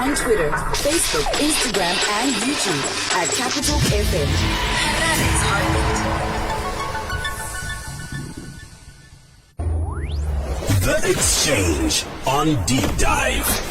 on Twitter, Facebook, Instagram, and YouTube at Capital FM. Harare's Heartbeat. The Exchange on Deep Dive.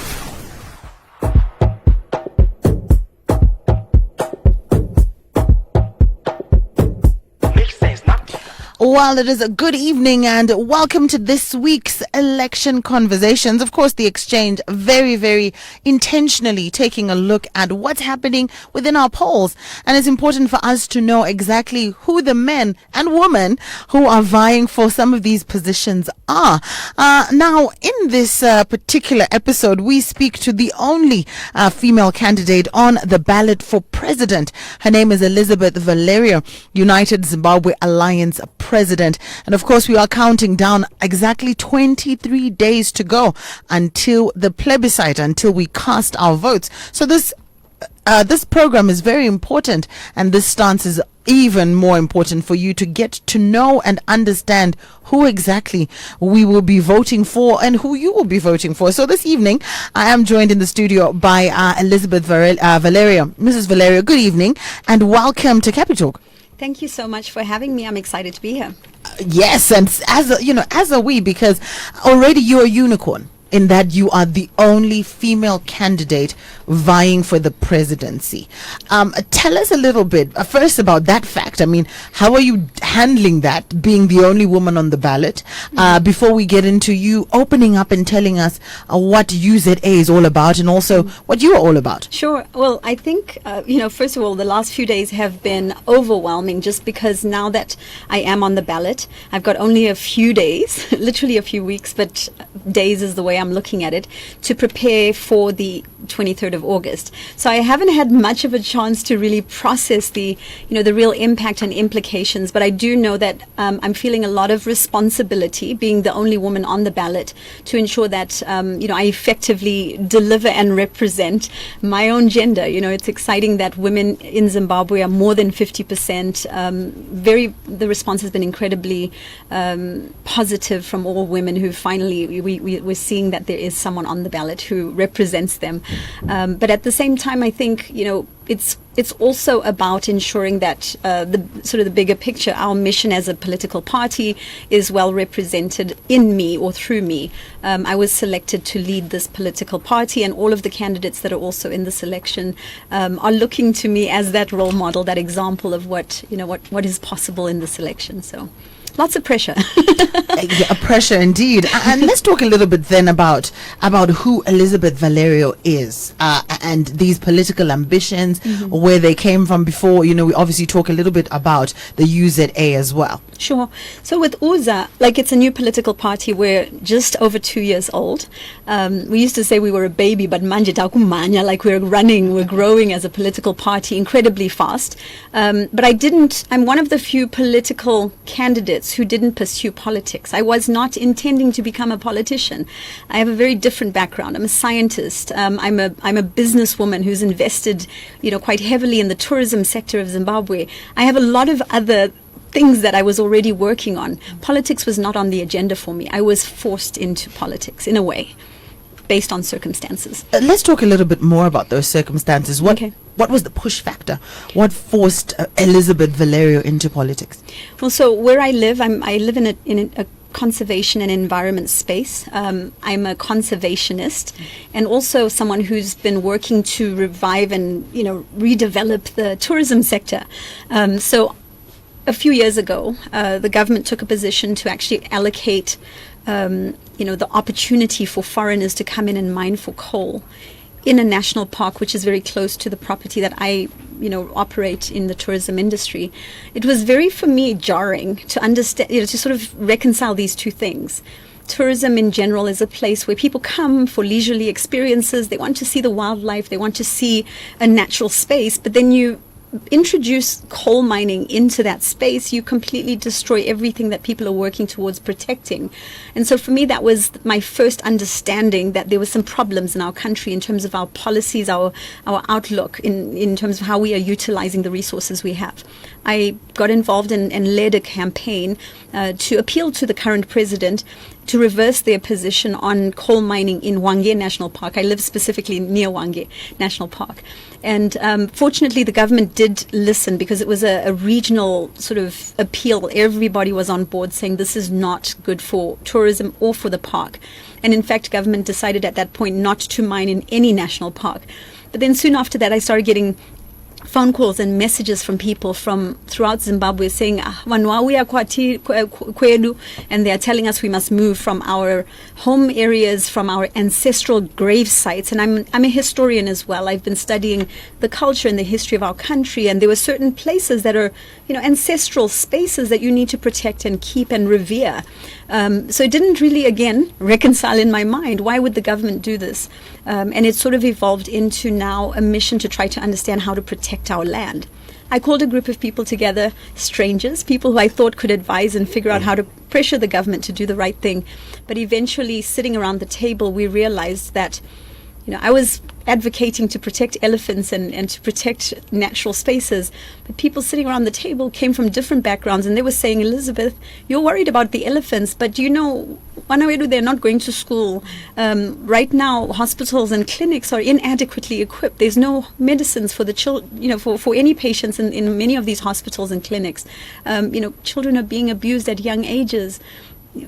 Well, it is a good evening and welcome to this week's election conversations. Of course, the Exchange very, very intentionally taking a look at what's happening within our polls. And it's important for us to know exactly who the men and women who are vying for some of these positions are. Now, in this particular episode, we speak to the only female candidate on the ballot for president. Her name is Elizabeth Valerio, United Zimbabwe Alliance president. And of course, we are counting down exactly 23 days to go until the plebiscite, until we cast our votes. So this program is very important, and this stance is even more important for you to get to know and understand who exactly we will be voting for and who you will be voting for. So this evening, I am joined in the studio by Elizabeth Valerio. Mrs. Valerio, good evening and welcome to Capital. Thank you so much for having me. I'm excited to be here. Yes, and as are we, because already you're a unicorn in that you are the only female candidate vying for the presidency. Tell us a little bit first about that fact. I mean, how are you handling that, being the only woman on the ballot, before we get into you opening up and telling us what UZA is all about and also what you are all about? Sure. Well, I think, first of all, the last few days have been overwhelming just because now that I am on the ballot, I've got only a few days, literally a few weeks, but days is the way I'm looking at it, to prepare for the 23rd of August. So I haven't had much of a chance to really process the real impact and implications, but I do know that I'm feeling a lot of responsibility being the only woman on the ballot to ensure that I effectively deliver and represent my own gender. It's exciting that women in Zimbabwe are more than 50%. The response has been incredibly positive from all women who finally we're seeing that there is someone on the ballot who represents them. But at the same time, I think, it's also about ensuring that the bigger picture, our mission as a political party is well represented in me or through me. I was selected to lead this political party, and all of the candidates that are also in this election are looking to me as that role model, that example of what is possible in this election. So lots of pressure. Yeah, pressure indeed. And let's talk a little bit then about who Elizabeth Valerio is and these political ambitions, where they came from before. We obviously talk a little bit about the UZA as well. Sure. So with UZA, it's a new political party. We're just over 2 years old. We used to say we were a baby, but manje takumanya, we're growing as a political party incredibly fast. But I'm one of the few political candidates who didn't pursue politics. I was not intending to become a politician. I have a very different background. I'm a scientist. I'm a businesswoman who's invested, quite heavily in the tourism sector of Zimbabwe. I have a lot of other things that I was already working on. Politics was not on the agenda for me. I was forced into politics in a way, based on circumstances. Let's talk a little bit more about those circumstances. What was the push factor? What forced Elizabeth Valerio into politics? Well, so where I live, I live in a conservation and environment space. I'm a conservationist and also someone who's been working to revive and redevelop the tourism sector. So a few years ago, the government took a position to actually allocate the opportunity for foreigners to come in and mine for coal in a national park, which is very close to the property that I, operate in the tourism industry. It was very, for me, jarring to understand, to sort of reconcile these two things. Tourism in general is a place where people come for leisurely experiences. They want to see the wildlife. They want to see a natural space. But then you introduce coal mining into that space, you completely destroy everything that people are working towards protecting. And so for me, that was my first understanding that there were some problems in our country in terms of our policies, our outlook in terms of how we are utilizing the resources we have. I got involved and led a campaign to appeal to the current president to reverse their position on coal mining in Hwange National Park. I live specifically near Hwange National Park. And fortunately, the government did listen, because it was a regional sort of appeal. Everybody was on board saying this is not good for tourism or for the park. And in fact, government decided at that point not to mine in any national park. But then soon after that, I started getting phone calls and messages from people from throughout Zimbabwe saying, and they are telling us we must move from our home areas, from our ancestral grave sites. And I'm a historian as well. I've been studying the culture and the history of our country, and there were certain places that are, ancestral spaces that you need to protect and keep and revere. So it didn't really, again, reconcile in my mind. Why would the government do this? And it sort of evolved into now a mission to try to understand how to protect our land. I called a group of people together, strangers, people who I thought could advise and figure out how to pressure the government to do the right thing. But eventually, sitting around the table, we realized that I was advocating to protect elephants and to protect natural spaces. But people sitting around the table came from different backgrounds, and they were saying, Elizabeth, you're worried about the elephants, but Wanawedu, they're not going to school. Right now, hospitals and clinics are inadequately equipped. There's no medicines for the children, for any patients in many of these hospitals and clinics. Children are being abused at young ages.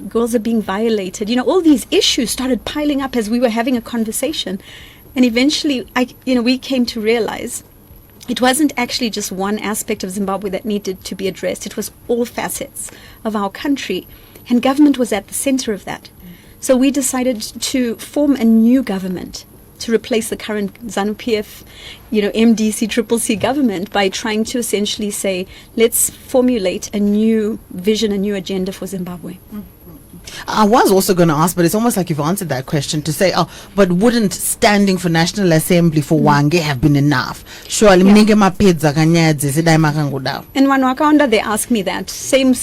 Girls are being violated. All these issues started piling up as we were having a conversation. And eventually, we came to realize it wasn't actually just one aspect of Zimbabwe that needed to be addressed. It was all facets of our country. And government was at the center of that. So we decided to form a new government to replace the current ZANU-PF, MDC, CCC government by trying to essentially say, let's formulate a new vision, a new agenda for Zimbabwe. I was also going to ask, but it's almost like you've answered that question to say, but wouldn't standing for National Assembly for Hwange have been enough? Surely, And Wanwakaunda, they ask me that. Same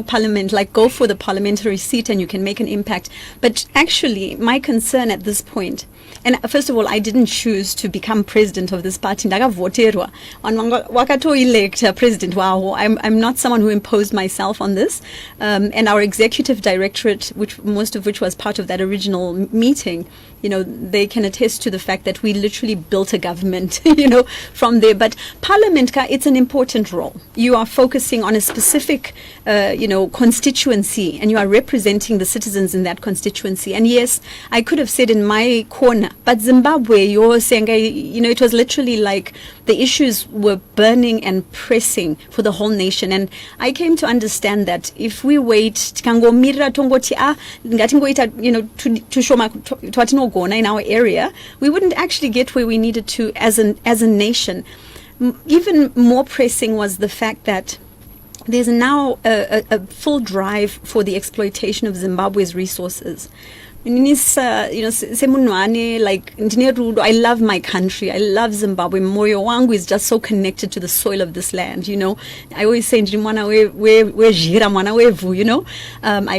parliament, like go for the parliamentary seat and you can make an impact. But actually, my concern at this point, and first of all, I didn't choose to become president of this party. Ndakavoterwa. Wakato-elect president. Wow, I'm not someone who imposed myself on this. And our executive directorate, most of which was part of that original meeting, they can attest to the fact that we literally built a government, from there. But Parliament, it's an important role. You are focusing on a specific, constituency, and you are representing the citizens in that constituency. And yes, I could have said in my corner, but Zimbabwe, you're saying, it was literally like the issues were burning and pressing for the whole nation. And I came to understand that if we wait, in our area, we wouldn't actually get where we needed to as a nation. Even more pressing was the fact that there's now a full drive for the exploitation of Zimbabwe's resources. I love my country. I love Zimbabwe. Moyo wangu is just so connected to the soil of this land. I always say, I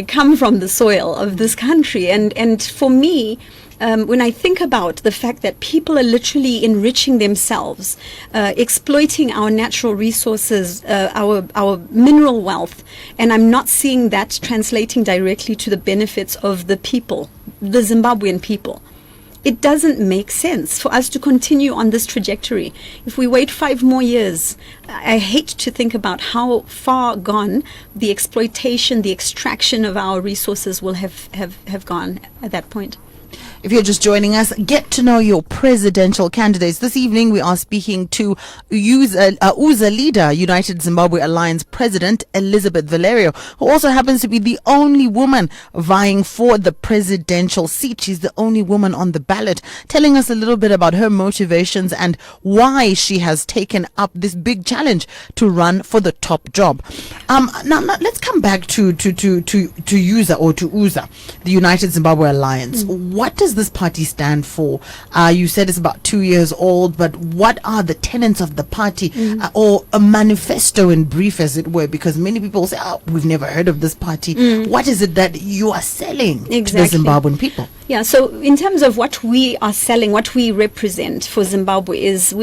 come from the soil of this country, and for me, when I think about the fact that people are literally enriching themselves, exploiting our natural resources, our mineral wealth, and I'm not seeing that translating directly to the benefits of the people, the Zimbabwean people. It doesn't make sense for us to continue on this trajectory. If we wait 5 more years, I hate to think about how far gone the exploitation, the extraction of our resources will have gone at that point. If you're just joining us, get to know your presidential candidates. This evening, we are speaking to UZA leader, United Zimbabwe Alliance President Elizabeth Valerio, who also happens to be the only woman vying for the presidential seat. She's the only woman on the ballot, telling us a little bit about her motivations and why she has taken up this big challenge to run for the top job. Now let's come back to UZA, or to UZA, the United Zimbabwe Alliance. What does this party stand for? You said it's about 2 years old, but what are the tenets of the party, or a manifesto in brief, as it were? Because many people say, we've never heard of this party. What is it that you are selling to the Zimbabwean people? Yeah, so in terms of what we are selling, what we represent for Zimbabwe is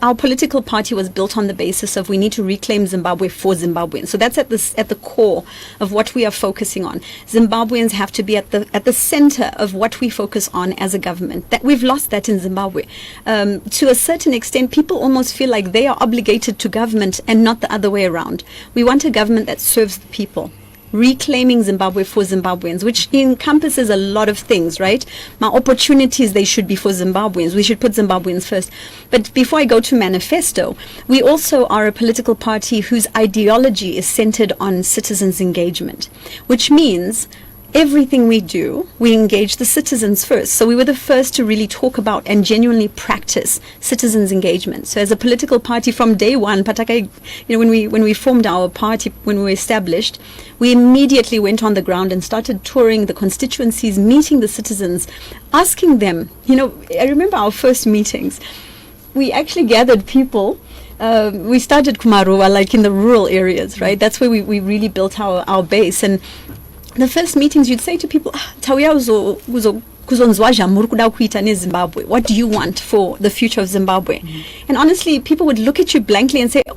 our political party was built on the basis of we need to reclaim Zimbabwe for Zimbabweans. So that's at the core of what we are focusing on. Zimbabweans have to be at the center of what we focus on as a government. That we've lost that in Zimbabwe. To a certain extent, people almost feel like they are obligated to government and not the other way around. We want a government that serves the people. Reclaiming Zimbabwe for Zimbabweans, which encompasses a lot of things, right? My opportunities, they should be for Zimbabweans. We should put Zimbabweans first. But before I go to manifesto, we also are a political party whose ideology is centered on citizens' engagement, which means everything we do, we engage the citizens first. So we were the first to really talk about and genuinely practice citizens' engagement. So as a political party from day one, Pataka, when we formed our party, when we were established, we immediately went on the ground and started touring the constituencies, meeting the citizens, asking them, I remember our first meetings. We actually gathered people. We started Kumaruwa, like in the rural areas, right? That's where we really built our base. And the first meetings, you'd say to people, Zimbabwe. What do you want for the future of Zimbabwe? Mm-hmm. And honestly, people would look at you blankly and say, it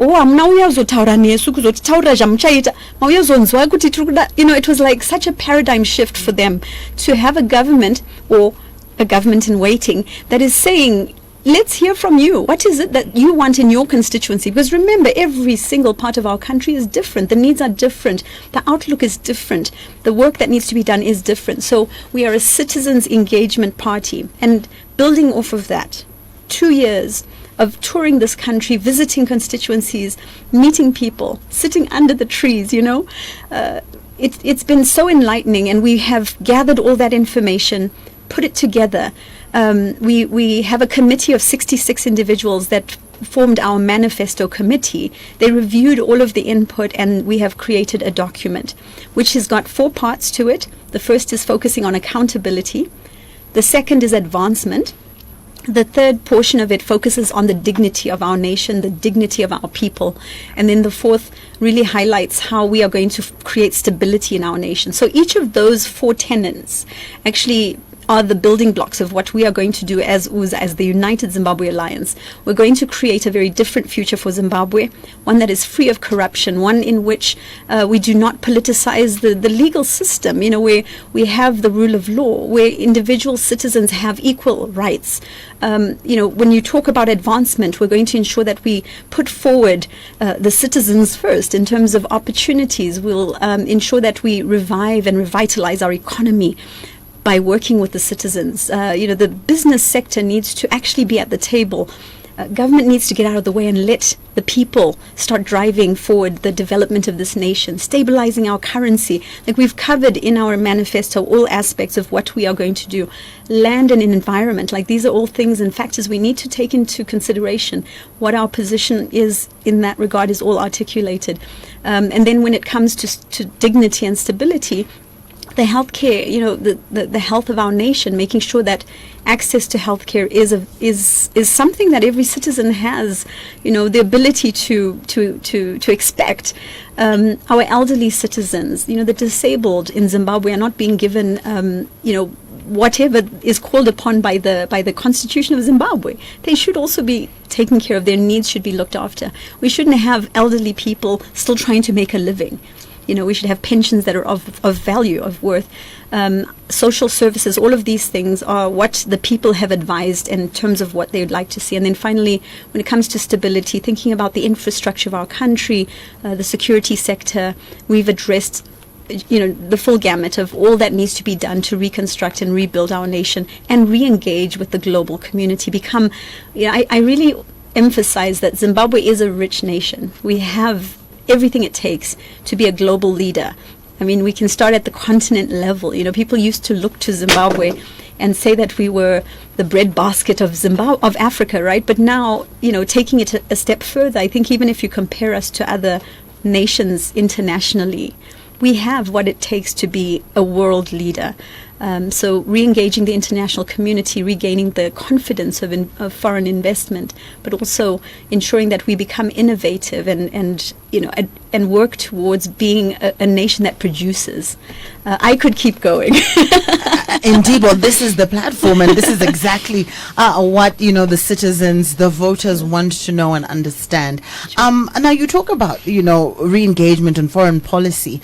was like such a paradigm shift for them to have a government or a government in waiting that is saying, let's hear from you. What is it that you want in your constituency? Because remember, every single part of our country is different. The needs are different. The outlook is different. The work that needs to be done is different. So we are a citizens' engagement party. And building off of that, 2 years of touring this country, visiting constituencies, meeting people, sitting under the trees, it's been so enlightening. And we have gathered all that information, put it together. We have a committee of 66 individuals that formed our manifesto committee. They reviewed all of the input, and we have created a document which has got 4 parts to it. The first is focusing on accountability. The second is advancement. The third portion of it focuses on the dignity of our nation, the dignity of our people. And then the fourth really highlights how we are going to create stability in our nation. So each of those 4 tenets actually are the building blocks of what we are going to do as the United Zimbabwe Alliance. We're going to create a very different future for Zimbabwe, one that is free of corruption, one in which we do not politicize the legal system, where we have the rule of law, where individual citizens have equal rights. When you talk about advancement, we're going to ensure that we put forward the citizens first in terms of opportunities. We'll ensure that we revive and revitalize our economy by working with the citizens. The business sector needs to actually be at the table. Government needs to get out of the way and let the people start driving forward the development of this nation, stabilizing our currency. Like we've covered in our manifesto all aspects of what we are going to do. Land and environment, like these are all things and factors we need to take into consideration. What our position is in that regard is all articulated. And then when it comes to dignity and stability, the healthcare, the health of our nation, making sure that access to healthcare is something that every citizen has, the ability to expect. Our elderly citizens, the disabled in Zimbabwe are not being given, whatever is called upon by the Constitution of Zimbabwe. They should also be taken care of. Their needs should be looked after. We shouldn't have elderly people still trying to make a living. We should have pensions that are of value, of worth. Social services, all of these things are what the people have advised in terms of what they would like to see. And then finally, when it comes to stability, thinking about the infrastructure of our country, the security sector, we've addressed the full gamut of all that needs to be done to reconstruct and rebuild our nation and re-engage with the global community. I really emphasize that Zimbabwe is a rich nation. We have everything it takes to be a global leader. I mean, we can start at the continent level. People used to look to Zimbabwe and say that we were the breadbasket of Africa, right? But now, taking it a step further, I think even if you compare us to other nations internationally, we have what it takes to be a world leader. So re-engaging the international community, regaining the confidence of foreign investment, but also ensuring that we become innovative and and work towards being a nation that produces. I could keep going. Indeed. Well, this is the platform, and this is exactly what the citizens, the voters want to know and understand. Now you talk about re-engagement and foreign policy.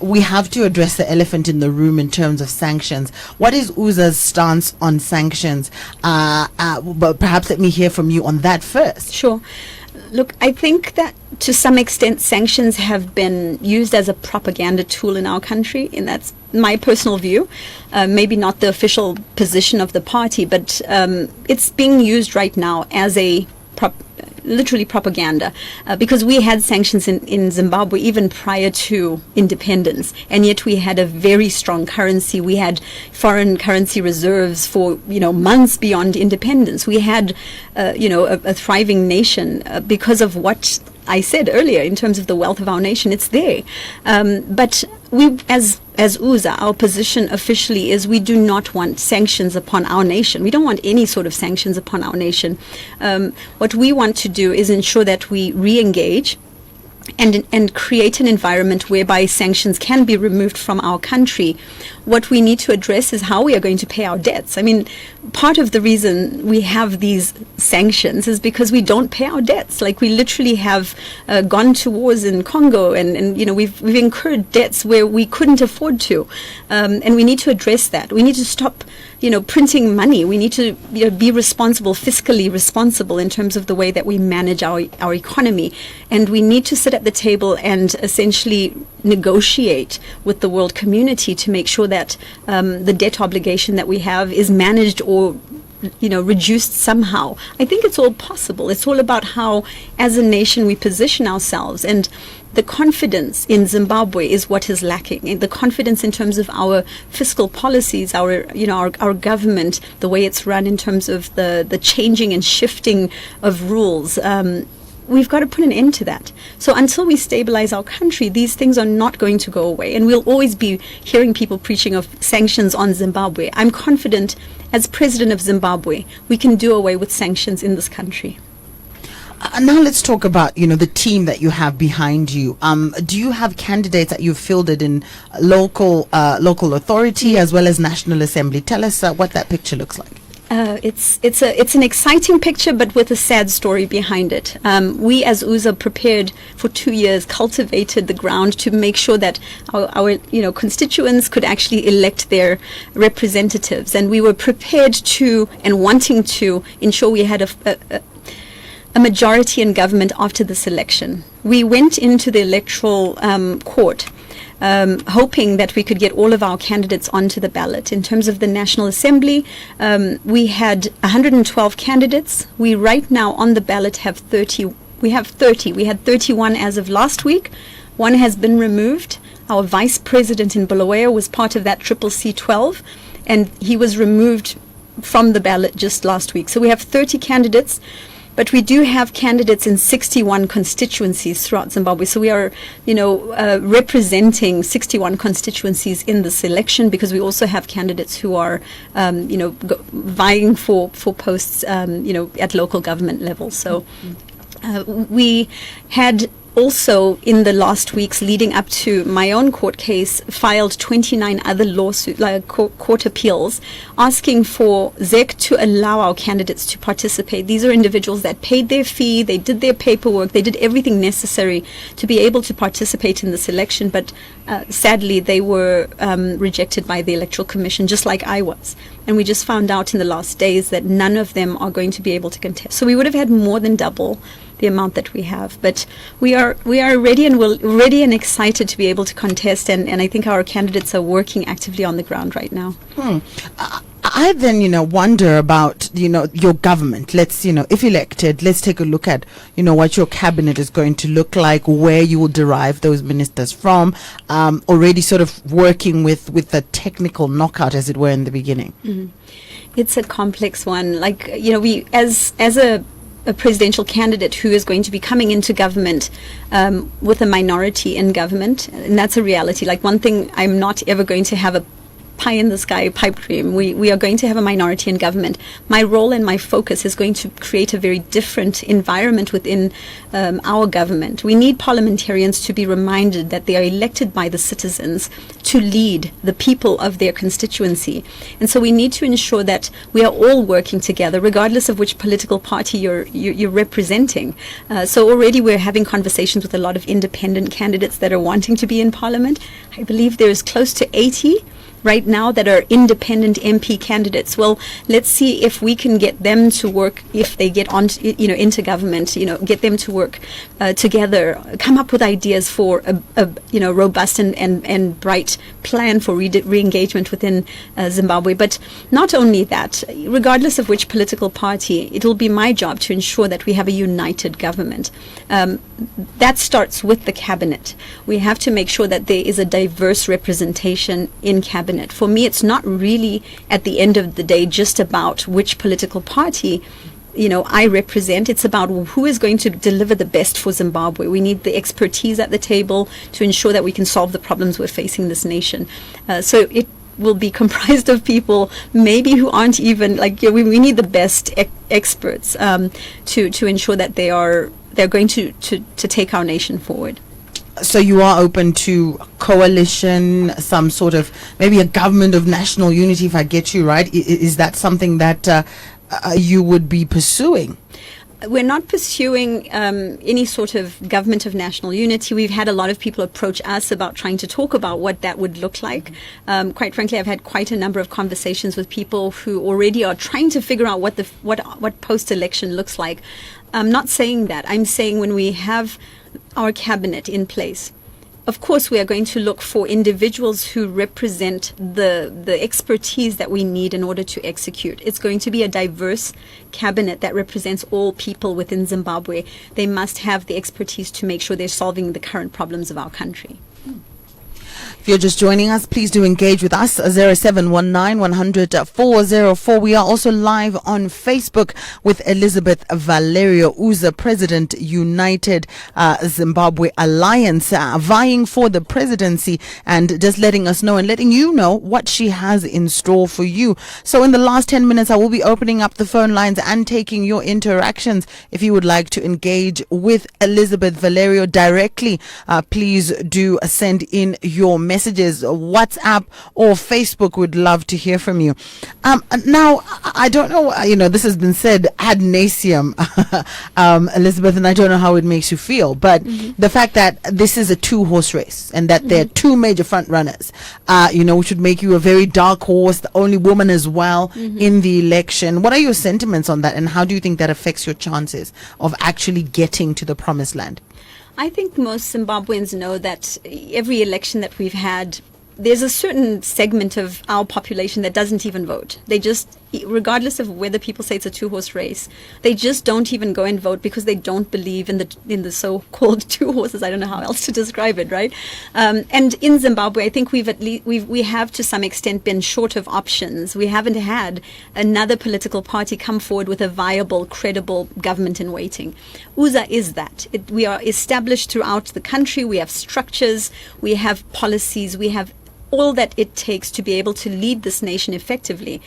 We have to address the elephant in the room in terms of sanctions. What is UZA's stance on sanctions? But perhaps let me hear from you on that first. Sure. Look, I think that to some extent sanctions have been used as a propaganda tool in our country, and that's my personal view. Maybe not the official position of the party, but it's being used right now as a literally propaganda, because we had sanctions in Zimbabwe even prior to independence, and yet we had a very strong currency. We had foreign currency reserves for months beyond independence. We had a thriving nation because of what I said earlier in terms of the wealth of our nation. It's there, but we as UZA, our position officially is we do not want sanctions upon our nation. We don't want any sort of sanctions upon our nation. What we want to do is ensure that we re-engage and create an environment whereby sanctions can be removed from our country. What we need to address is how we are going to pay our debts. I mean, part of the reason we have these sanctions is because we don't pay our debts. Like, we literally have gone to wars in Congo, and we've incurred debts where we couldn't afford to, and we need to address that. We need to stop printing money. We need to be responsible, fiscally responsible in terms of the way that we manage our economy, and we need to sit at the table and essentially negotiate with the world community to make sure that the debt obligation that we have is managed or reduced somehow. I think it's all possible. It's all about how, as a nation, we position ourselves, and the confidence in Zimbabwe is what is lacking. And the confidence in terms of our fiscal policies, our government, the way it's run in terms of the changing and shifting of rules. We've got to put an end to that. So until we stabilize our country, these things are not going to go away. And we'll always be hearing people preaching of sanctions on Zimbabwe. I'm confident, as president of Zimbabwe, we can do away with sanctions in this country. Now let's talk about the team that you have behind you. Do you have candidates that you've fielded in local authority as well as National Assembly? Tell us what that picture looks like. It's an exciting picture, but with a sad story behind it. We as UZA prepared for 2 years, cultivated the ground to make sure that our constituents could actually elect their representatives, and we were prepared to and wanting to ensure we had a majority in government after this election. We went into the electoral court hoping that we could get all of our candidates onto the ballot. In terms of the National Assembly, we had 112 candidates. We right now on the ballot have 30. We have 30. We had 31 as of last week. One has been removed. Our vice president in Bulawayo was part of that CCC-12, and he was removed from the ballot just last week. So we have 30 candidates. But we do have candidates in 61 constituencies throughout Zimbabwe. So we are, representing 61 constituencies in this election, because we also have candidates who are, vying for posts, at local government level. So we had also, in the last weeks leading up to my own court case, filed 29 other lawsuits, like court appeals, asking for ZEC to allow our candidates to participate. These are individuals that paid their fee, they did their paperwork, they did everything necessary to be able to participate in this election, but sadly they were rejected by the Electoral Commission, just like I was. And we just found out in the last days that none of them are going to be able to contest. So we would have had more than double the amount that we have, but we are ready and excited to be able to contest, and I think our candidates are working actively on the ground right now. I then wonder about your government. Let's if elected, let's take a look at what your cabinet is going to look like, where you will derive those ministers from. Already sort of working with the technical knockout, as it were, in the beginning. Mm-hmm. It's a complex one. Like we as a presidential candidate who is going to be coming into government with a minority in government, and that's a reality. Like, one thing I'm not ever going to have pie in the sky pipe dream. We are going to have a minority in government. My role and my focus is going to create a very different environment within our government. We need parliamentarians to be reminded that they are elected by the citizens to lead the people of their constituency. And so we need to ensure that we are all working together, regardless of which political party you're representing. So already we're having conversations with a lot of independent candidates that are wanting to be in parliament. I believe there's close to 80 right now that are independent MP candidates. Well, let's see if we can get them to work, if they get on, into government, get them to work together, come up with ideas for a robust and bright plan for re-engagement within Zimbabwe. But not only that, regardless of which political party, it'll be my job to ensure that we have a united government. That starts with the cabinet. We have to make sure that there is a diverse representation in cabinet. For me, it's not really, at the end of the day, just about which political party I represent. It's about who is going to deliver the best for Zimbabwe. We need the expertise at the table to ensure that we can solve the problems we're facing this nation. So it will be comprised of people maybe who aren't even we need the best experts to ensure that they're going to take our nation forward. So you are open to coalition, some sort of maybe a government of national unity, if I get you right. Is that something that you would be pursuing? We're not pursuing any sort of government of national unity. We've had a lot of people approach us about trying to talk about what that would look like. Quite frankly, I've had quite a number of conversations with people who already are trying to figure out what post-election looks like. I'm not saying that. I'm saying when we have our cabinet in place, of course, we are going to look for individuals who represent the expertise that we need in order to execute. It's going to be a diverse cabinet that represents all people within Zimbabwe. They must have the expertise to make sure they're solving the current problems of our country. If you're just joining us, please do engage with us, 0719 100 404. We are also live on Facebook with Elizabeth Valerio, who's the President United Zimbabwe Alliance, vying for the presidency, and just letting us know and letting you know what she has in store for you. So in the last 10 minutes, I will be opening up the phone lines and taking your interactions. If you would like to engage with Elizabeth Valerio directly, please do send in your messages, WhatsApp or Facebook. Would love to hear from you. Now, I don't know, this has been said ad nauseum, Elizabeth, and I don't know how it makes you feel, but the fact that this is a two-horse race and that there are two major front runners, which would make you a very dark horse, the only woman as well in the election. What are your sentiments on that, and how do you think that affects your chances of actually getting to the promised land? I think most Zimbabweans know that every election that we've had, there's a certain segment of our population that doesn't even vote. They just, regardless of whether people say it's a two-horse race, they just don't even go and vote because they don't believe in the so-called two horses. I don't know how else to describe it, right? And in Zimbabwe, I think we have to some extent been short of options. We haven't had another political party come forward with a viable, credible government in waiting. UZA is that. We are established throughout the country. We have structures. We have policies. We have all that it takes to be able to lead this nation effectively.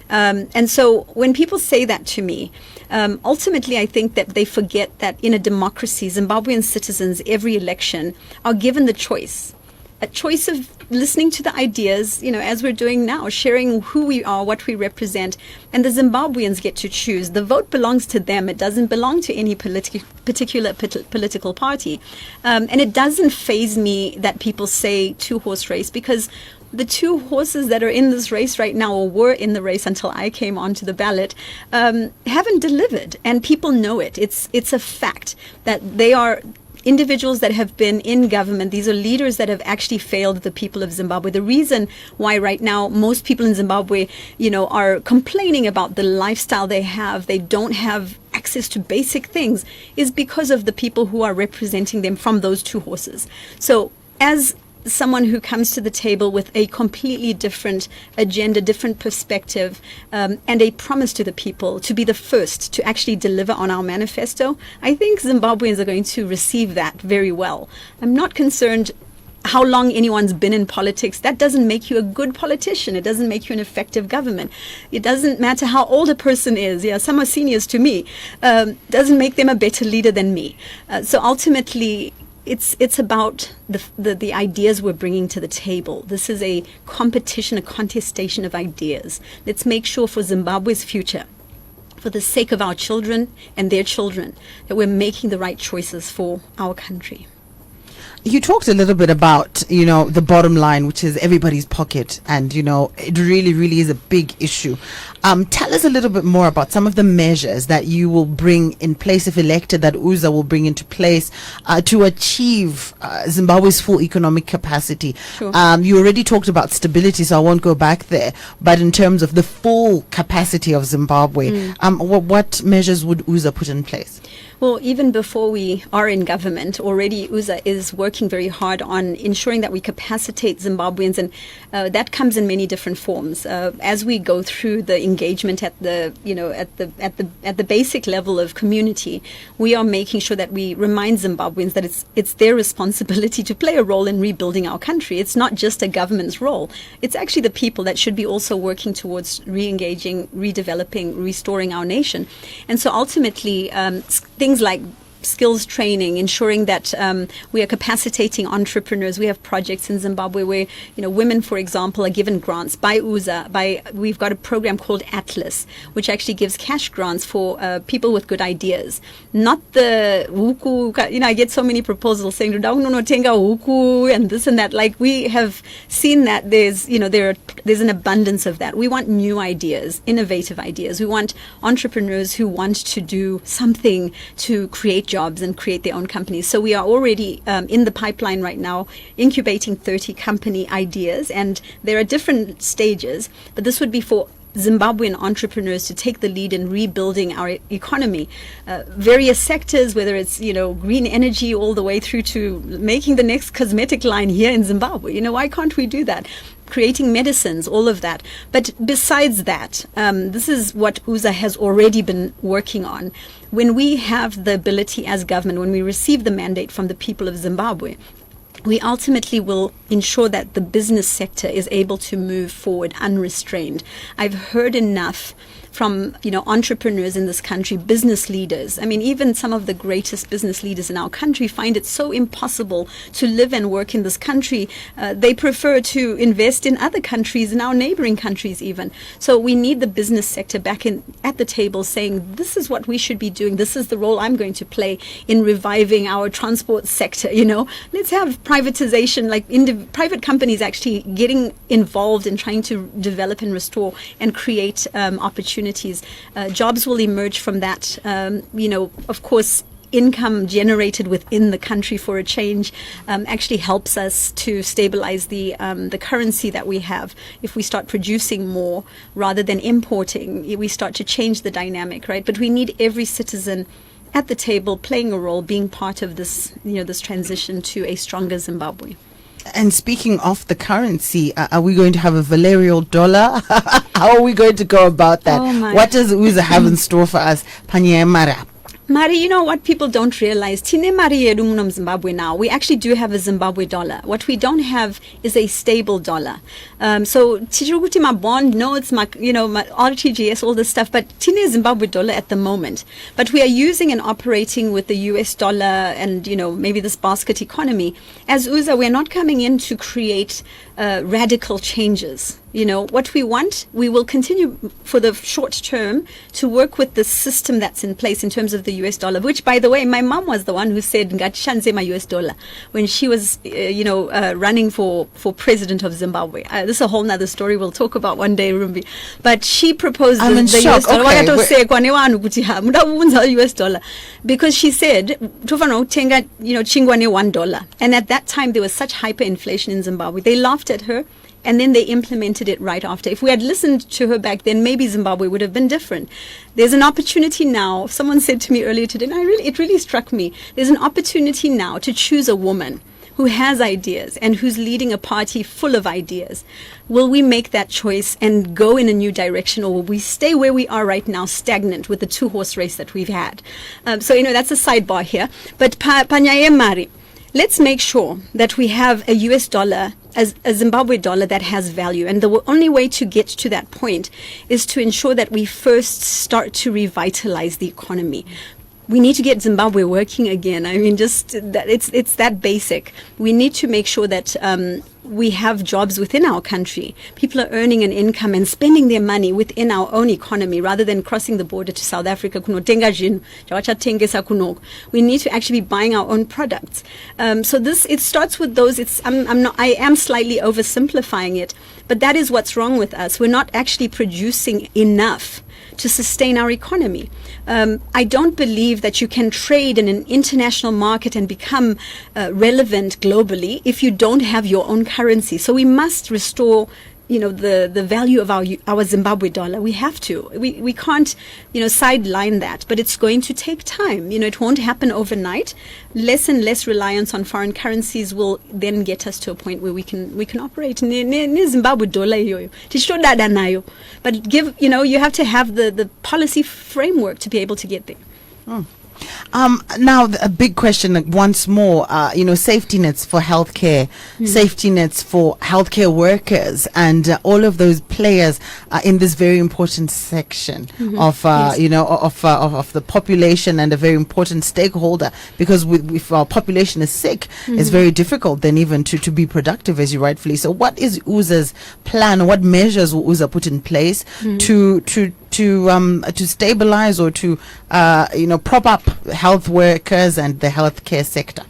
And so when people say that to me, ultimately I think that they forget that in a democracy, Zimbabwean citizens every election are given the choice. A choice of listening to the ideas, as we're doing now, sharing who we are, what we represent, and the Zimbabweans get to choose. The vote belongs to them. It doesn't belong to any particular political party. And it doesn't faze me that people say two-horse race, because the two horses that are in this race right now, or were in the race until I came onto the ballot, haven't delivered, and people know it. It's a fact that they are individuals that have been in government. These are leaders that have actually failed the people of Zimbabwe. The reason why right now most people in Zimbabwe, are complaining about the lifestyle they have, they don't have access to basic things, is because of the people who are representing them from those two horses. So as someone who comes to the table with a completely different agenda, different perspective, and a promise to the people to be the first to actually deliver on our manifesto, I think Zimbabweans are going to receive that very well. I'm not concerned how long anyone's been in politics, that doesn't make you a good politician. It doesn't make you an effective government. It doesn't matter how old a person is. Yeah, some are seniors to me. Doesn't make them a better leader than me. So ultimately, it's about the ideas we're bringing to the table. This is a competition, a contestation of ideas. Let's make sure for Zimbabwe's future, for the sake of our children and their children, that we're making the right choices for our country. You talked a little bit about, the bottom line, which is everybody's pocket. And, it really, really is a big issue. Tell us a little bit more about some of the measures that you will bring in place, if elected, that UZA will bring into place to achieve Zimbabwe's full economic capacity. Sure. You already talked about stability, so I won't go back there. But in terms of the full capacity of Zimbabwe, what measures would UZA put in place? Well, even before we are in government, already UZA is working very hard on ensuring that we capacitate Zimbabweans, and that comes in many different forms. As we go through the engagement at the basic level of community, we are making sure that we remind Zimbabweans that it's their responsibility to play a role in rebuilding our country. It's not just a government's role. It's actually the people that should be also working towards re-engaging, redeveloping, restoring our nation. And so ultimately, things like skills training, ensuring that we are capacitating entrepreneurs. We have projects in Zimbabwe where, women, for example, are given grants by UZA. We've got a program called Atlas, which actually gives cash grants for people with good ideas. Not the huku, I get so many proposals saying, no, tenga huku and this and that. Like, we have seen that there's an abundance of that. We want new ideas, innovative ideas. We want entrepreneurs who want to do something to create jobs and create their own companies. So we are already in the pipeline right now, incubating 30 company ideas, and there are different stages, but this would be for Zimbabwean entrepreneurs to take the lead in rebuilding our economy. Various sectors, whether it's, green energy all the way through to making the next cosmetic line here in Zimbabwe. Why can't we do that? Creating medicines, all of that. But besides that, this is what UZA has already been working on. When we have the ability as government, when we receive the mandate from the people of Zimbabwe, we ultimately will ensure that the business sector is able to move forward unrestrained. I've heard enough from entrepreneurs in this country, business leaders. I mean, even some of the greatest business leaders in our country find it so impossible to live and work in this country. They prefer to invest in other countries, in our neighboring countries even. So we need the business sector back at the table saying, this is what we should be doing. This is the role I'm going to play in reviving our transport sector. Let's have privatization, like private companies actually getting involved in trying to develop and restore and create opportunities. Jobs will emerge from that. Of course, income generated within the country for a change actually helps us to stabilize the currency that we have. If we start producing more rather than importing, we start to change the dynamic, right? But we need every citizen at the table playing a role, being part of this, this transition to a stronger Zimbabwe. And speaking of the currency, are we going to have a Valerio dollar? How are we going to go about that? Oh, what does UZA have in store for us? Panyemara. Mari, what people don't realize, Tine Mari yedu muno Zimbabwe now, we actually do have a Zimbabwe dollar. What we don't have is a stable dollar. So, tichukuti my bond notes, my RTGS, all this stuff, but Tine Zimbabwe dollar at the moment. But we are using and operating with the US dollar and, maybe this basket economy. As UZA, we're not coming in to create radical changes. What we want, we will continue for the short term to work with the system that's in place in terms of the US dollar, which, by the way, my mom was the one who said, "Ngatishanze my US dollar," when she was, running for president of Zimbabwe. This is a whole nother story we'll talk about one day, Rumbi. But she proposed I'm in the shock. US dollar. Okay, US dollar. Because she said, chingwane $1. And at that time, there was such hyperinflation in Zimbabwe. They laughed at her. And then they implemented it right after. If we had listened to her back then, maybe Zimbabwe would have been different. There's an opportunity now. Someone said to me earlier today, and it really struck me. There's an opportunity now to choose a woman who has ideas and who's leading a party full of ideas. Will we make that choice and go in a new direction, or will we stay where we are right now, stagnant with the two-horse race that we've had? So, that's a sidebar here. But Panyaye Mari, let's make sure that we have a US dollar, as a Zimbabwe dollar that has value. And the only way to get to that point is to ensure that we first start to revitalize the economy. We need to get Zimbabwe working again. I mean, just that it's that basic. We need to make sure that we have jobs within our country. People are earning an income and spending their money within our own economy rather than crossing the border to South Africa. We need to actually be buying our own products. So it starts with those. I am slightly oversimplifying it, but that is what's wrong with us. We're not actually producing enough to sustain our economy. I don't believe that you can trade in an international market and become relevant globally if you don't have your own currency. So we must restore, the value of our Zimbabwe dollar. We have to. We can't, sideline that. But it's going to take time. It won't happen overnight. Less and less reliance on foreign currencies will then get us to a point where we can operate. Zimbabwe dollar yoyo. But you have to have the policy framework to be able to get there. Now, a big question once more, safety nets for healthcare, safety nets for healthcare workers, and all of those players in this very important section of the population, and a very important stakeholder, because if our population is sick, it's very difficult then even to be productive, as you rightfully. So what is UZA's plan? What measures will UZA put in place to stabilize or to prop up health workers and the healthcare sector?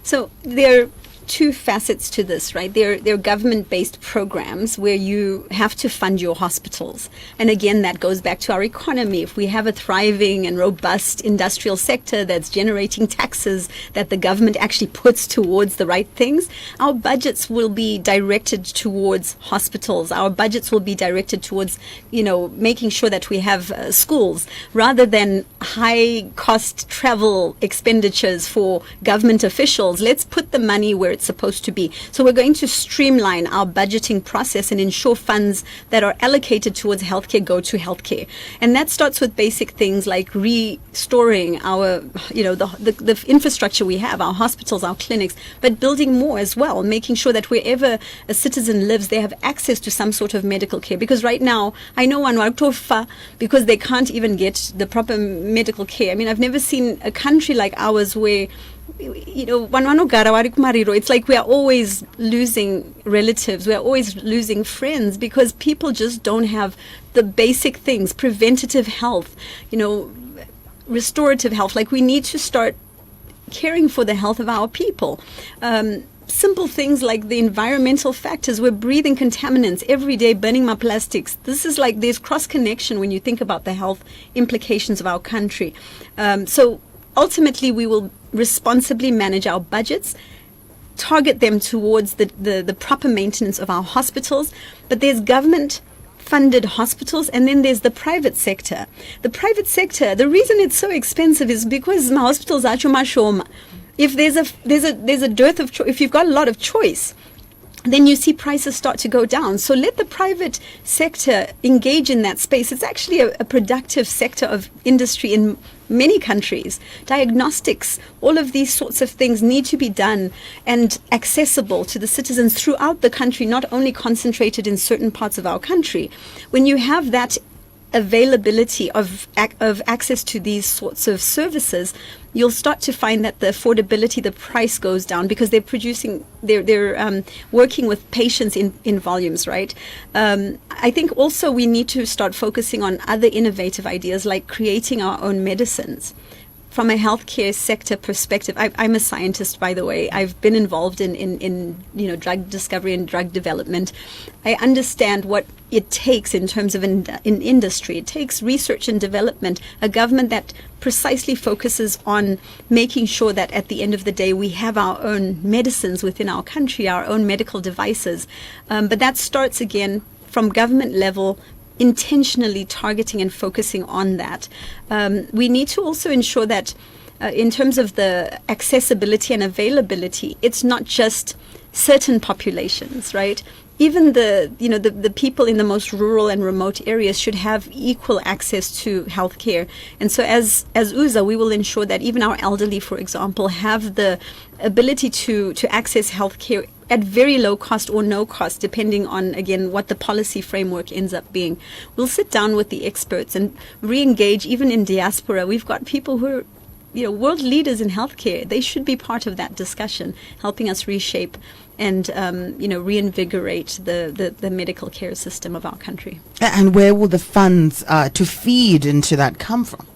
So there are two facets to this, right? There are government-based programs where you have to fund your hospitals. And again, that goes back to our economy. If we have a thriving and robust industrial sector that's generating taxes that the government actually puts towards the right things, our budgets will be directed towards hospitals. Our budgets will be directed towards, making sure that we have schools, rather than high-cost travel expenditures for government officials. Let's put the money where it's supposed to be. So we're going to streamline our budgeting process and ensure funds that are allocated towards healthcare go to healthcare. And that starts with basic things like restoring our, the infrastructure we have, our hospitals, our clinics, but building more as well, making sure that wherever a citizen lives, they have access to some sort of medical care. Because right now, I know because they can't even get the proper medical care. I mean, I've never seen a country like ours where it's like we are always losing relatives, we are always losing friends, because people just don't have the basic things, preventative health, restorative health. Like, we need to start caring for the health of our people. Simple things like the environmental factors. We're breathing contaminants every day, burning my plastics. This is like, there's cross connection when you think about the health implications of our country. So ultimately, we will responsibly manage our budgets, target them towards the proper maintenance of our hospitals. But there's government funded hospitals, and then there's the private sector. The private sector, the reason it's so expensive is because my hospitals are chumashoma. If there's a dearth of choice, if you've got a lot of choice, then you see prices start to go down. So let the private sector engage in that space. It's actually a productive sector of industry in many countries. Diagnostics, all of these sorts of things need to be done and accessible to the citizens throughout the country, not only concentrated in certain parts of our country. When you have that availability of access to these sorts of services, you'll start to find that the affordability, the price goes down, because they're working with patients in volumes, right? I think also we need to start focusing on other innovative ideas, like creating our own medicines. From a healthcare sector perspective, I'm a scientist, by the way. I've been involved in drug discovery and drug development. I understand what it takes in terms of in industry. It takes research and development, a government that precisely focuses on making sure that at the end of the day we have our own medicines within our country, our own medical devices. But that starts again from government level, intentionally targeting and focusing on that. We need to also ensure that in terms of the accessibility and availability, it's not just certain populations, right? even the people in the most rural and remote areas should have equal access to healthcare. And so as UZA, we will ensure that even our elderly, for example, have the ability to access healthcare at very low cost or no cost, depending on, again, what the policy framework ends up being. We'll sit down with the experts and re-engage. Even in diaspora, we've got people who are world leaders in healthcare. They should be part of that discussion, helping us reshape and reinvigorate the medical care system of our country. And where will the funds to feed into that come from?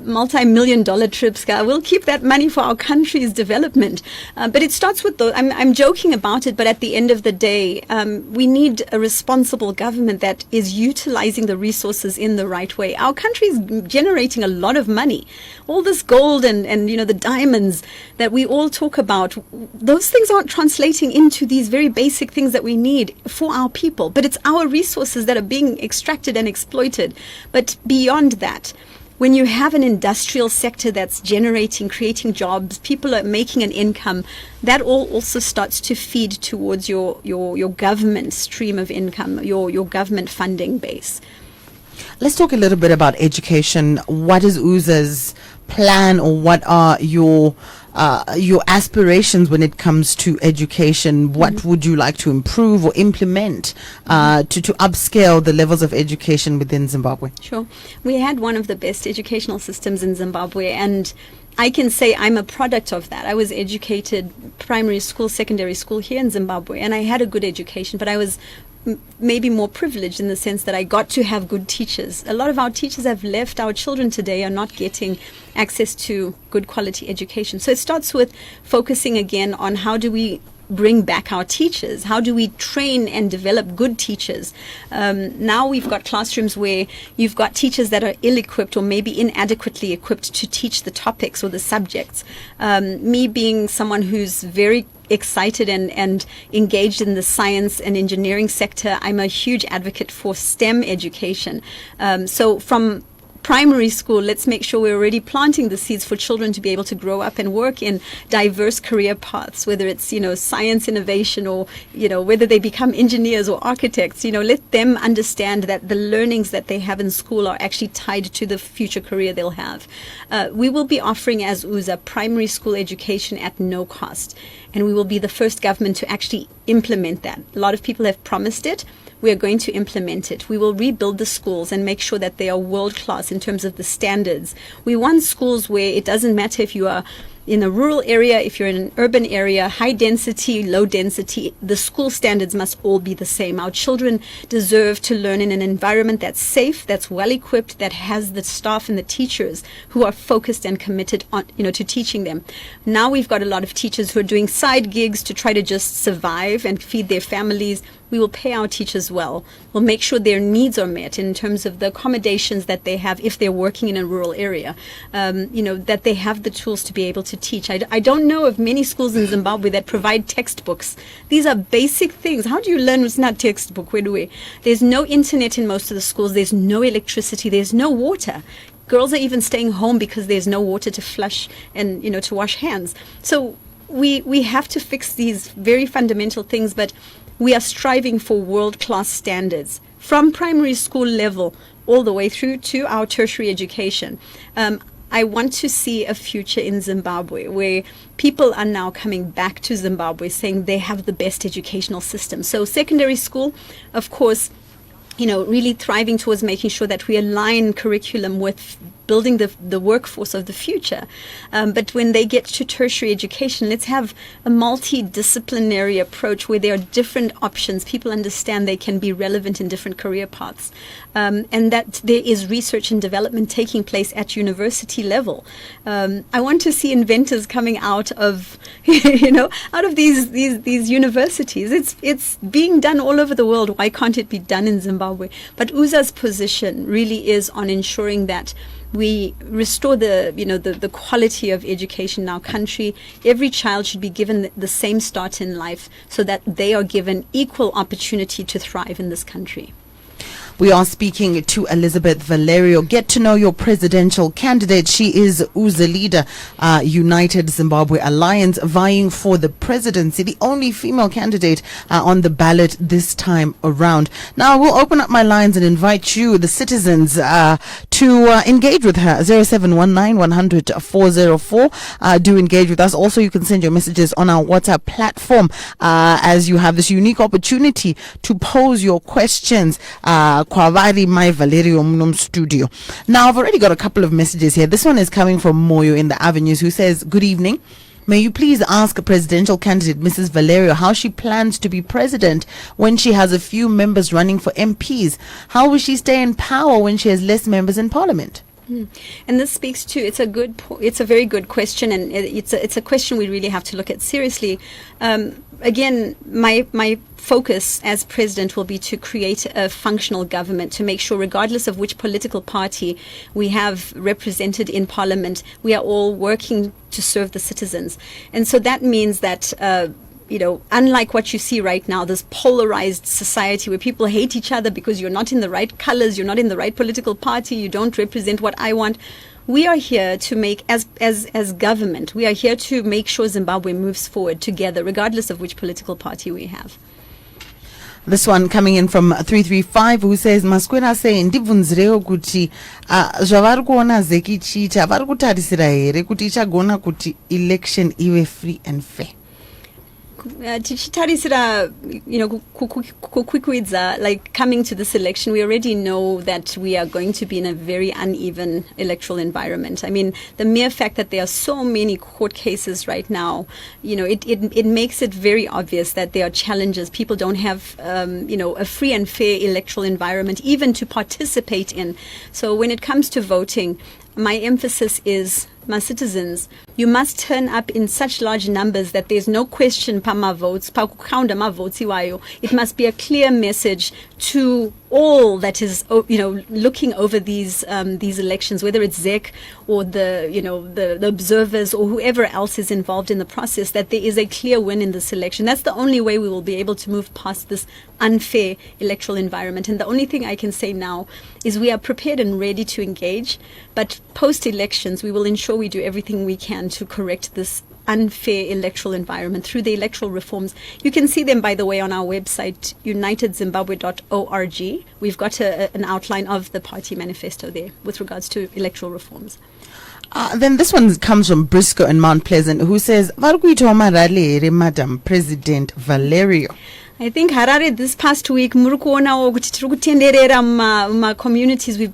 Multi-million dollar trips. We'll keep that money for our country's development. But it starts with those. I'm joking about it, but at the end of the day, we need a responsible government that is utilizing the resources in the right way. Our country is generating a lot of money. All this gold and the diamonds that we all talk about, those things aren't translating into these very basic things that we need for our people. But it's our resources that are being extracted and exploited. But beyond that, when you have an industrial sector that's creating jobs, people are making an income, that all also starts to feed towards your government stream of income, your government funding base. Let's talk a little bit about education. What is UZA's plan, or what are your aspirations when it comes to education? What would you like to improve or implement to upscale the levels of education within Zimbabwe? Sure. We had one of the best educational systems in Zimbabwe, and I can say I'm a product of that. I was educated primary school, secondary school here in Zimbabwe, and I had a good education, but I was maybe more privileged in the sense that I got to have good teachers. A lot of our teachers have left. Our children today are not getting access to good quality education. So it starts with focusing again on how do we bring back our teachers? How do we train and develop good teachers? Now we've got classrooms where you've got teachers that are ill-equipped or maybe inadequately equipped to teach the topics or the subjects. Me being someone who's very excited and engaged in the science and engineering sector, I'm a huge advocate for STEM education. So from primary school, let's make sure we're already planting the seeds for children to be able to grow up and work in diverse career paths, whether it's, science innovation or, whether they become engineers or architects. Let them understand that the learnings that they have in school are actually tied to the future career they'll have. We will be offering as UZA primary school education at no cost, and we will be the first government to actually implement that. A lot of people have promised it. We are going to implement it. We will rebuild the schools and make sure that they are world class in terms of the standards. We want schools where it doesn't matter if you are in a rural area, if you're in an urban area, high density, low density, the school standards must all be the same. Our children deserve to learn in an environment that's safe, that's well equipped, that has the staff and the teachers who are focused and committed on, to teaching them. Now we've got a lot of teachers who are doing side gigs to try to just survive and feed their families. We will pay our teachers well. We'll make sure their needs are met in terms of the accommodations that they have if they're working in a rural area, that they have the tools to be able to teach. I don't know of many schools in Zimbabwe that provide textbooks. These are basic things. How do you learn what's not textbook? There's no internet in most of the schools. There's no electricity. There's no water. Girls are even staying home because there's no water to flush and, to wash hands. So we have to fix these very fundamental things, but we are striving for world-class standards from primary school level all the way through to our tertiary education. I want to see a future in Zimbabwe where people are now coming back to Zimbabwe saying they have the best educational system. So secondary school, of course, really thriving towards making sure that we align curriculum with building the workforce of the future. But when they get to tertiary education, let's have a multidisciplinary approach where there are different options. People understand they can be relevant in different career paths. And that there is research and development taking place at university level. I want to see inventors coming out of, out of these universities. It's being done all over the world. Why can't it be done in Zimbabwe? But UZA's position really is on ensuring that we restore the quality of education in our country. Every child should be given the same start in life so that they are given equal opportunity to thrive in this country. We are speaking to Elizabeth Valerio. Get to know your presidential candidate. She is UZA leader, United Zimbabwe Alliance, vying for the presidency, the only female candidate on the ballot this time around. Now, we'll open up my lines and invite you, the citizens, to engage with her. 0719 100 404. Do engage with us. Also, you can send your messages on our WhatsApp platform as you have this unique opportunity to pose your questions. Kwavari my Valerio Mnum studio. Now, I've already got a couple of messages here. This one is coming from Moyo in the Avenues, who says, good evening. May you please ask presidential candidate Mrs. Valerio how she plans to be president when she has a few members running for MPs? How will she stay in power when she has less members in parliament? And this speaks to, it's a very good question, and it's a question we really have to look at seriously. Again, my focus as president will be to create a functional government, to make sure, regardless of which political party we have represented in parliament, we are all working to serve the citizens. And so that means that unlike what you see right now, this polarized society where people hate each other because you're not in the right colors, you're not in the right political party, you don't represent what I want. We are here to make, as government, we are here to make sure Zimbabwe moves forward together, regardless of which political party we have. This one coming in from 335, who says, Maskwena saying, ndibvunzirewo kuti zvavari kuona zekichiita vari kutarisira here kuti ichagona kuti election ive free and fair. Tichitarisira, kukwidza, like coming to this election, we already know that we are going to be in a very uneven electoral environment. I mean, the mere fact that there are so many court cases right now, it makes it very obvious that there are challenges. People don't have, a free and fair electoral environment even to participate in. So when it comes to voting, my emphasis is, my citizens, you must turn up in such large numbers that there's no question pama votes, pakukhaunda ma votes iwayo. It must be a clear message to all that is, looking over these elections, whether it's ZEC or the observers or whoever else is involved in the process, that there is a clear win in this election. That's the only way we will be able to move past this unfair electoral environment. And the only thing I can say now is we are prepared and ready to engage, but post-elections, we will ensure we do everything we can to correct this unfair electoral environment through the electoral reforms. You can see them, by the way, on our website, unitedzimbabwe.org. We've got an outline of the party manifesto there with regards to electoral reforms. Then this one comes from Briscoe and Mount Pleasant, who says, Madam President Valerio. I think Harare this past week, murukuona kuti tiri kutenderera ma communities. We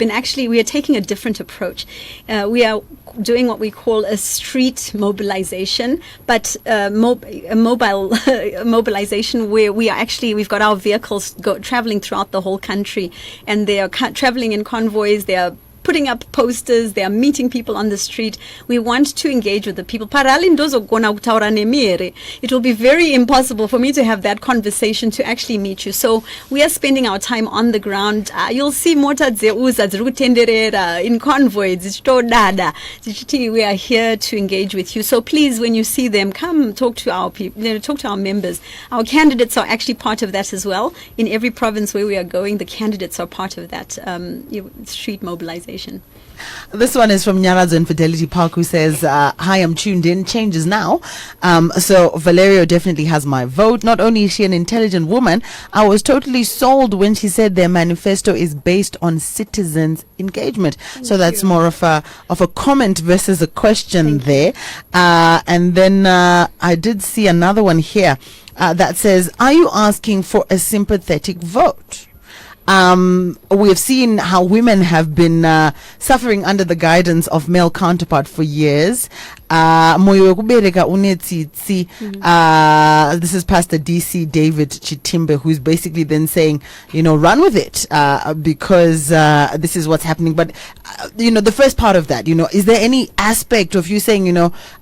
are taking a different approach. We are doing what we call a street mobilization, but a mobile mobilization where we've got our vehicles traveling throughout the whole country, and they are traveling in convoys. They are putting up posters, they are meeting people on the street. We want to engage with the people. It will be very impossible for me to have that conversation to actually meet you. So we are spending our time on the ground. You'll see mota dzeuza dzirikutenderera in convoys. We are here to engage with you. So please, when you see them, come talk to our people, talk to our members. Our candidates are actually part of that as well. In every province where we are going, the candidates are part of that street mobilization. This one is from Nyaradzo in Fidelity Park, who says, hi, I'm tuned in. Changes now. So Valerio definitely has my vote. Not only is she an intelligent woman, I was totally sold when she said their manifesto is based on citizens' engagement. So that's more of a comment versus a question there. And then I did see another one here that says, are you asking for a sympathetic vote? We have seen how women have been suffering under the guidance of male counterpart for years. Moyo wekubereka unetsitsi. This is Pastor DC David Chitimbe, who's basically then saying, run with it, because this is what's happening. But the first part of that, is there any aspect of you saying,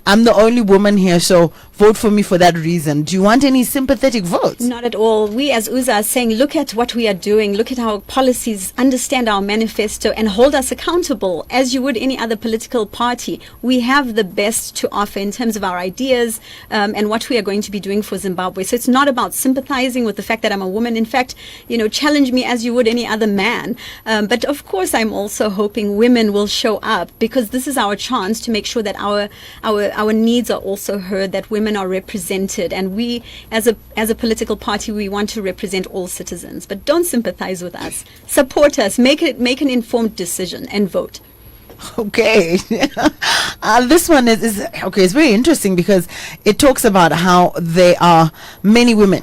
I'm the only woman here, so vote for me for that reason? Do you want any sympathetic votes? Not at all. We as UZA are saying, look at what we are doing, look at our policies, understand our manifesto, and hold us accountable as you would any other political party. We have the best best to offer in terms of our ideas and what we are going to be doing for Zimbabwe. So it's not about sympathizing with the fact that I'm a woman. In fact, challenge me as you would any other man. But of course, I'm also hoping women will show up, because this is our chance to make sure that our needs are also heard, that women are represented. And we, as a political party, we want to represent all citizens. But don't sympathize with us. Support us. Make an informed decision and vote. Okay. This one is okay. It's very interesting because it talks about how there are many women,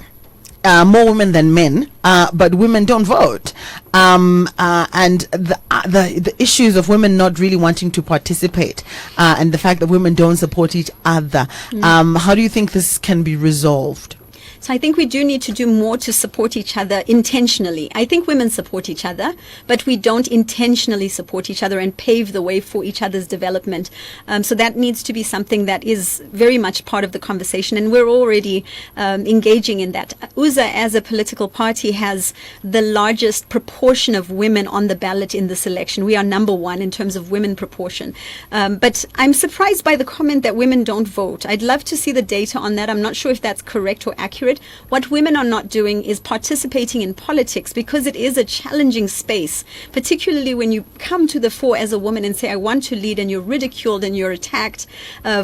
more women than men, but women don't vote. And the issues of women not really wanting to participate, and the fact that women don't support each other. How do you think this can be resolved? So I think we do need to do more to support each other intentionally. I think women support each other, but we don't intentionally support each other and pave the way for each other's development. So that needs to be something that is very much part of the conversation, and we're already engaging in that. UZA, as a political party, has the largest proportion of women on the ballot in this election. We are number one in terms of women proportion. But I'm surprised by the comment that women don't vote. I'd love to see the data on that. I'm not sure if that's correct or accurate. What women are not doing is participating in politics, because it is a challenging space, particularly when you come to the fore as a woman and say, I want to lead, and you're ridiculed and you're attacked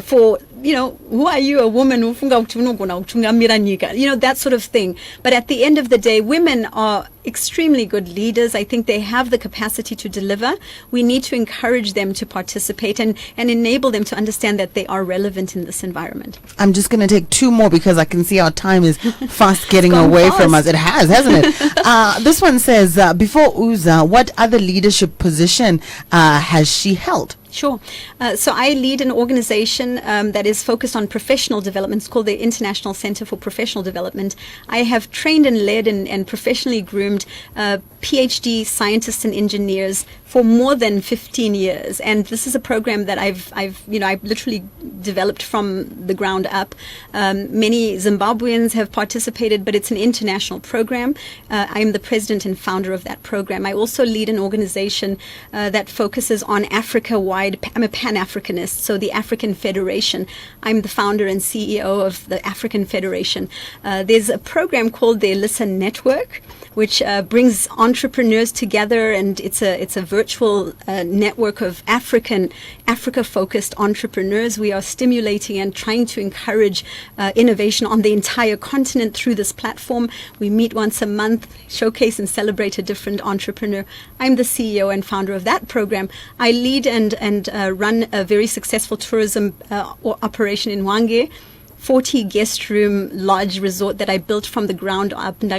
for, who are you, a woman? That sort of thing. But at the end of the day, women are extremely good leaders. I think they have the capacity to deliver. We need to encourage them to participate and enable them to understand that they are relevant in this environment. I'm just going to take two more because I can see our time is fast getting gone away fast. from us. It has, hasn't it? This one says, before UZA, what other leadership position has she held? Sure. So I lead an organization that is focused on professional development. It's called the International Center for Professional Development. I have trained and led and professionally groomed PhD scientists and engineers for more than 15 years. And this is a program that I've literally developed from the ground up. Many Zimbabweans have participated, but it's an international program. I'm the president and founder of that program. I also lead an organization that focuses on Africa-wide. I'm a Pan-Africanist, so the African Federation. I'm the founder and CEO of the African Federation. There's a program called the Listen Network, which brings entrepreneurs together, and it's a virtual network of Africa-focused entrepreneurs. We are stimulating and trying to encourage innovation on the entire continent through this platform. We meet once a month, showcase and celebrate a different entrepreneur. I'm the CEO and founder of that program. I lead and run a very successful tourism operation in Hwange, 40 guest room lodge resort that I built from the ground up. And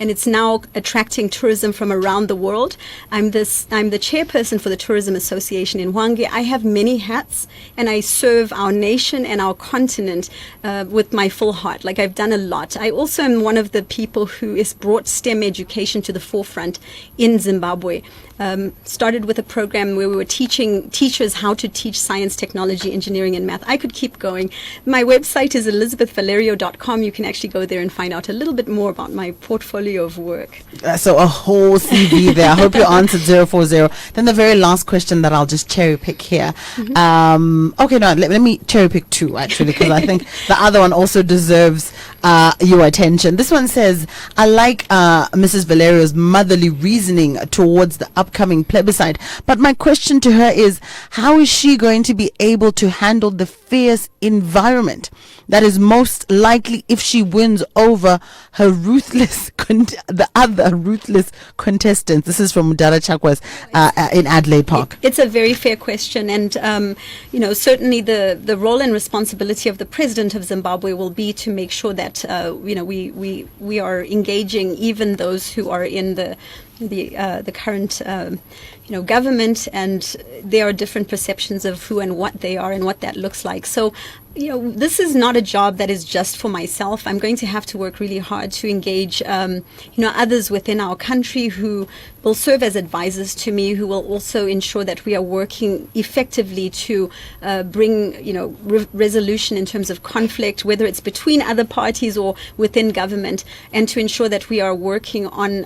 it's now attracting tourism from around the world. I'm the chairperson for the Tourism Association in Hwange. I have many hats, and I serve our nation and our continent with my full heart. Like, I've done a lot. I also am one of the people who has brought STEM education to the forefront in Zimbabwe. Started with a program where we were teaching teachers how to teach science, technology, engineering, and math. I could keep going. My website is elizabethvalerio.com. You can actually go there and find out a little bit more about my portfolio of work. So a whole CV there. I hope you answered 040. Then the very last question that I'll just cherry pick here. Okay, no, let me cherry pick two, actually, because I think the other one also deserves your attention. This one says, I like Mrs. Valerio's motherly reasoning towards the upcoming plebiscite, but my question to her is, how is she going to be able to handle the fierce environment that is most likely if she wins over her the other ruthless contestants? This is from Mudara Chakwas in Adelaide Park. It's a very fair question, and certainly the role and responsibility of the president of Zimbabwe will be to make sure that we are engaging even those who are in the current government, and there are different perceptions of who and what they are and what that looks like. So this is not a job that is just for myself. I'm going to have to work really hard to engage, others within our country who will serve as advisors to me, who will also ensure that we are working effectively to bring, resolution in terms of conflict, whether it's between other parties or within government, and to ensure that we are working on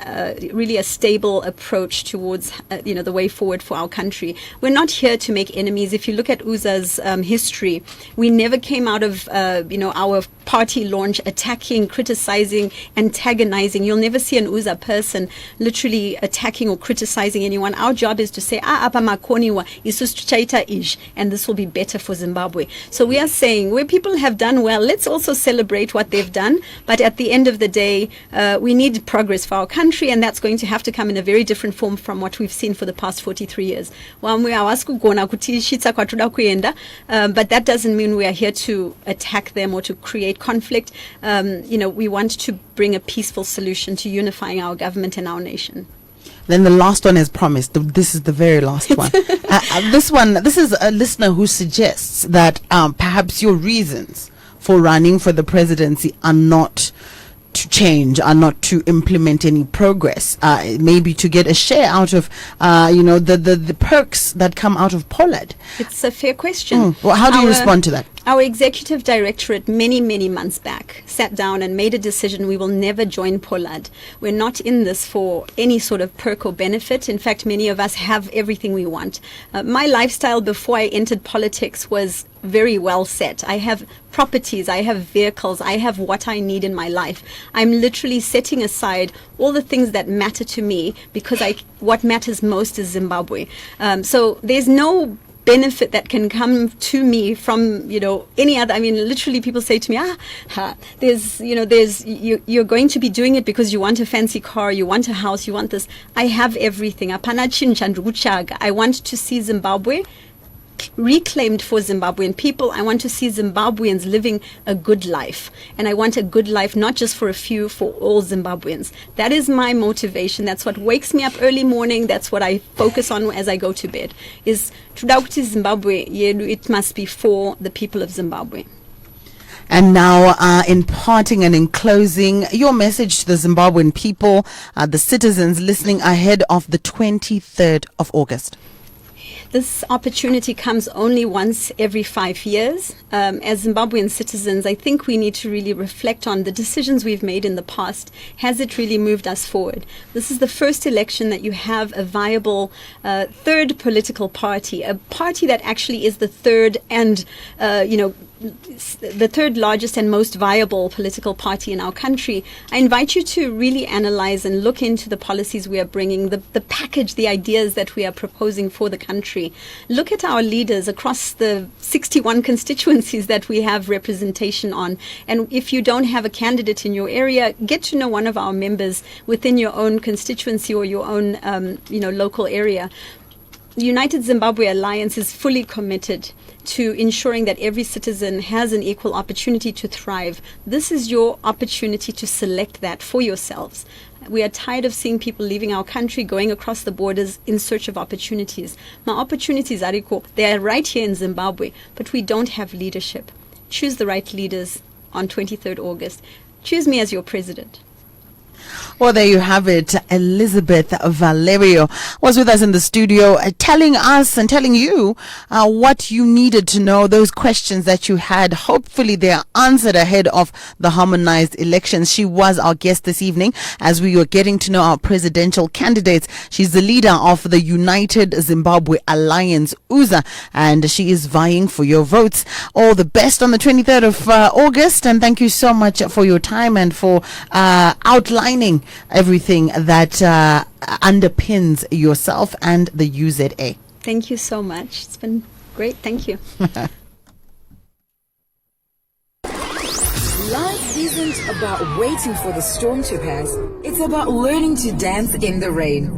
really a stable approach towards, the way forward for our country. We're not here to make enemies. If you look at UZA's history, we never came out of, our party launch attacking, criticizing, antagonizing. You'll never see an UZA person literally attacking or criticizing anyone. Our job is to say, apa makoniwa isustuchaita ish, and this will be better for Zimbabwe. So we are saying where people have done well, let's also celebrate what they've done. But at the end of the day, we need progress for our country, and that's going to have to come in a very different form from what we've seen for the past 43 years. But that doesn't mean we are here to attack them or to create conflict. We want to bring a peaceful solution to unifying our government and our nation. Then the last one, as promised, this is the very last one. This is a listener who suggests that perhaps your reasons for running for the presidency are not to change, are not to implement any progress, maybe to get a share out of, the perks that come out of Pollard. It's a fair question. Well, how do you respond to that? Our executive directorate many, many months back sat down and made a decision. We will never join Pollard. We're not in this for any sort of perk or benefit. In fact, many of us have everything we want. My lifestyle before I entered politics was very well set. I have properties, I have vehicles, I have what I need in my life. I'm literally setting aside all the things that matter to me because what matters most is Zimbabwe. So there's no benefit that can come to me from any other. I mean, literally people say to me, you're going to be doing it because you want a fancy car, you want a house, you want this. I have everything. I want to see Zimbabwe reclaimed for Zimbabwean people. I want to see Zimbabweans living a good life, and I want a good life not just for a few, for all Zimbabweans. That is my motivation. That's what wakes me up early morning. That's what I focus on as I go to bed, is Tudauti Zimbabwe yedu. It must be for the people of Zimbabwe. And now, in parting and in closing, your message to the Zimbabwean people, the citizens listening ahead of the 23rd of August. This opportunity comes only once every 5 years. As Zimbabwean citizens, I think we need to really reflect on the decisions we've made in the past. Has it really moved us forward? This is the first election that you have a viable third political party, a party that actually is the third and, the third largest and most viable political party in our country. I invite you to really analyze and look into the policies we are bringing, the package, the ideas that we are proposing for the country. Look at our leaders across the 61 constituencies that we have representation on. And if you don't have a candidate in your area, get to know one of our members within your own constituency or your own, local area. The United Zimbabwe Alliance is fully committed to ensuring that every citizen has an equal opportunity to thrive. This is your opportunity to select that for yourselves. We are tired of seeing people leaving our country, going across the borders in search of opportunities. My opportunities are equal. They are right here in Zimbabwe, but we don't have leadership. Choose the right leaders on 23rd August. Choose me as your president. Well, there you have it. Elizabeth Valerio was with us in the studio, telling us and telling you what you needed to know, those questions that you had. Hopefully they are answered ahead of the harmonized elections. She was our guest this evening as we were getting to know our presidential candidates. She's the leader of the United Zimbabwe Alliance, UZA, and she is vying for your votes. All the best on the 23rd of August, and thank you so much for your time and for outlining everything that underpins yourself and the UZA. Thank you so much. It's been great. Thank you. Life isn't about waiting for the storm to pass. It's about learning to dance in the rain.